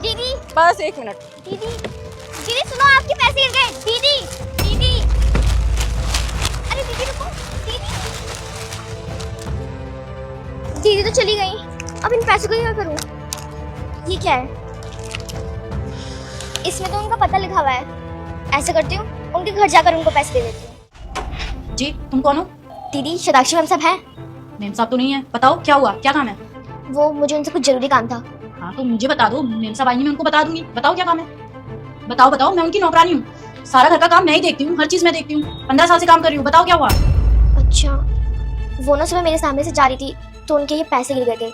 दीदी बस 1 मिनट। दीदी दीदी सुनो, आपके पैसे गिर गए। दीदी दीदी, अरे दीदी रुको। दीदी दीदी तो चली गई, अब इन पैसों को क्या करूं? ये क्या है? इसमें तो उनका पता लिखा हुआ है। ऐसा करती हूँ, उनके घर जाकर उनको पैसे दे देती हूँ। जी, तुम कौन हो? दीदी शताक्षी मैम साहब हैं? मेम साहब तो नहीं है। बताओ क्या हुआ, क्या काम है? वो मुझे उनसे कुछ जरूरी काम था। हाँ तो मुझे बता दो, मेम साहब आएंगी मैं उनको बता दूंगी। बताओ क्या काम है? बताओ बताओ, मैं उनकी नौकरानी हूँ, सारा घर का काम मैं ही देखती हूँ, हर चीज मैं देखती हूँ, 15 साल से काम कर रही हूँ। बताओ क्या हुआ? अच्छा, वो ना सुबह मेरे सामने से जा रही थी तो उनके ये पैसे गिर गए थे।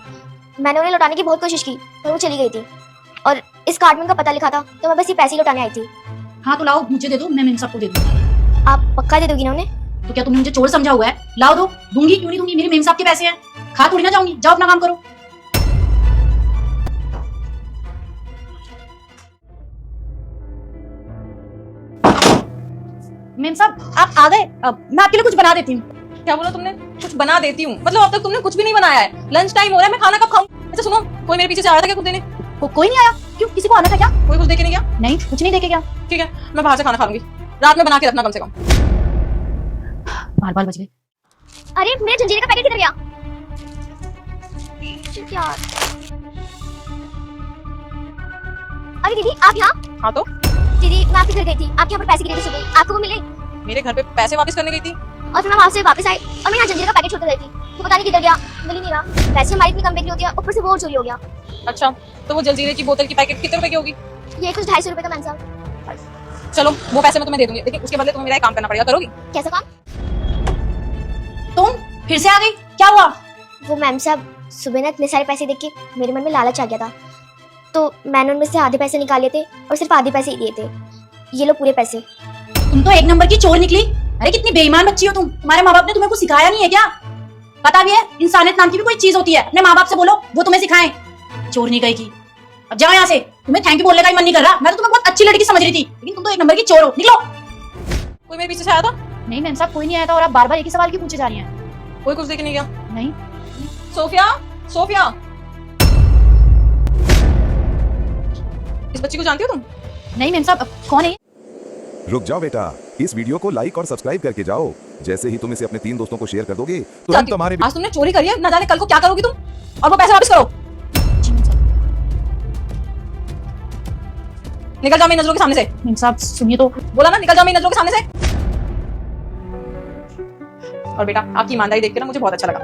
मैंने उन्हें लौटाने की बहुत कोशिश की पर वो चली गई थी, और इस कार्ड में उनका पता लिखा था, तो मैं बस ये पैसे ही लौटाने आई थी। हाँ तो लाओ, मुझे दे दो, मैं मेम साहब को दे दूंगी। आप पक्का दे दोगी ना उन्हें? तो क्या तुमने मुझे चोर समझा हुआ है? लाओ दो, दूंगी क्यों नहीं दूंगी, मेरे मेम साहब के पैसे हैं, खा थोड़ी ना जाऊंगी। जाओ अपना काम करो। मेम साहब आप आ गए, अब मैं आपके लिए कुछ बना देती हूँ। क्या बोला तुमने? कुछ बना देती हूँ? मतलब अब तक तुमने कुछ भी नहीं बनाया है। लंच टाइम हो रहा है, मैं खाना कब खाऊं? अच्छा सुनो, कोई मेरे पीछे से आ रहा था क्या कुछ देने? कोई नहीं आया? क्यों, किसी को आना था क्या? कोई कुछ दे के नहीं गया? नहीं, कुछ नहीं देके गया। ठीक है, मैं बाहर से खाना खा लूंगी। रात में बना के रखना कम से कम। बाल बाल बच गए। अरे मेरे जंजीर का पैकेट किधर गया? यार, अरे दीदी आप यहाँ? हाँ तो दीदी मैं आपके घर गई थी, आपके यहाँ पर पैसे गिरे थे सुबह, आपको वो मिले? मेरे घर पे पैसे वापस करने गई थी? और फिर मैं वहाँ से वापस आई और मैं यहाँ जंजीर का पैकेट छोड़ कर गई थी, तो पता नहीं किधर गया, मिल ही नहीं रहा। पैसे हमारी इतनी कम बिक्री होती है, ऊपर से वो और चोरी हो गया। अच्छा, तो वो जलजीरे की बोतल की पैकेट कितने रुपए की होगी? ये कुछ 250 रुपए का मैम साहब। चलो वो पैसे मैं तुम्हें दे दूंगी, लेकिन उसके बदले तुम्हें मेरा एक काम करना पड़ेगा। करोगी? कैसा काम? तुम फिर से आ गई, क्या हुआ? वो मैम साहब सुबह ना इतने सारे पैसे देख के मेरे मन में लालच आ गया था, तो मैंने उनमें से आधे पैसे निकाले थे और सिर्फ आधे पैसे ही दिए थे। ये लो पूरे पैसे। तुम तो एक नंबर की चोर निकली। अरे कितनी बेईमान बच्ची हो तुम, तुम्हारे माँ बाप ने तुम्हें कुछ सिखाया नहीं है क्या? पता भी है इंसानियत नाम की भी कोई चीज होती है, अपने माँ बाप से बोलो, वो तुम्हें सिखाएं। चोर नहीं की। अब जाओ यहाँ से, तुम्हें थैंक यू बोलने का ही मन नहीं कर रहा। मैं तो तुम्हें बहुत अच्छी लड़की समझ रही थी, लेकिन तुम तो एक नंबर की चोर हो। निकलो। कोई मेरे पीछे से आया था? नहीं मैम साहब, कोई नहीं आया था, और आप बार बार एक ही सवाल क्यों पूछे जा रही हैं? कोई कुछ दे के नहीं गया? नहीं। सोफिया, सोफिया, इस बच्ची को जानती हो तुम? नहीं मैम साहब, कौन है? रुक जाओ बेटा, इस वीडियो को लाइक और सब्सक्राइब करके जाओ। जैसे ही तुम इसे अपने 3 दोस्तों को शेयर कर दोगे तुरंत तुम्हारे आज तुमने चोरी करी है, ना जाने कल को क्या करोगी तुम। और वो पैसे वापस करो। जी मैम साहब। निकल जाओ मेरी नजरों के सामने से। मैम साहब सुनिए तो। बोला ना, निकल जाओ मेरी नजरों के सामने से। और बेटा आपकी ईमानदारी देख के ना मुझे बहुत अच्छा लगा।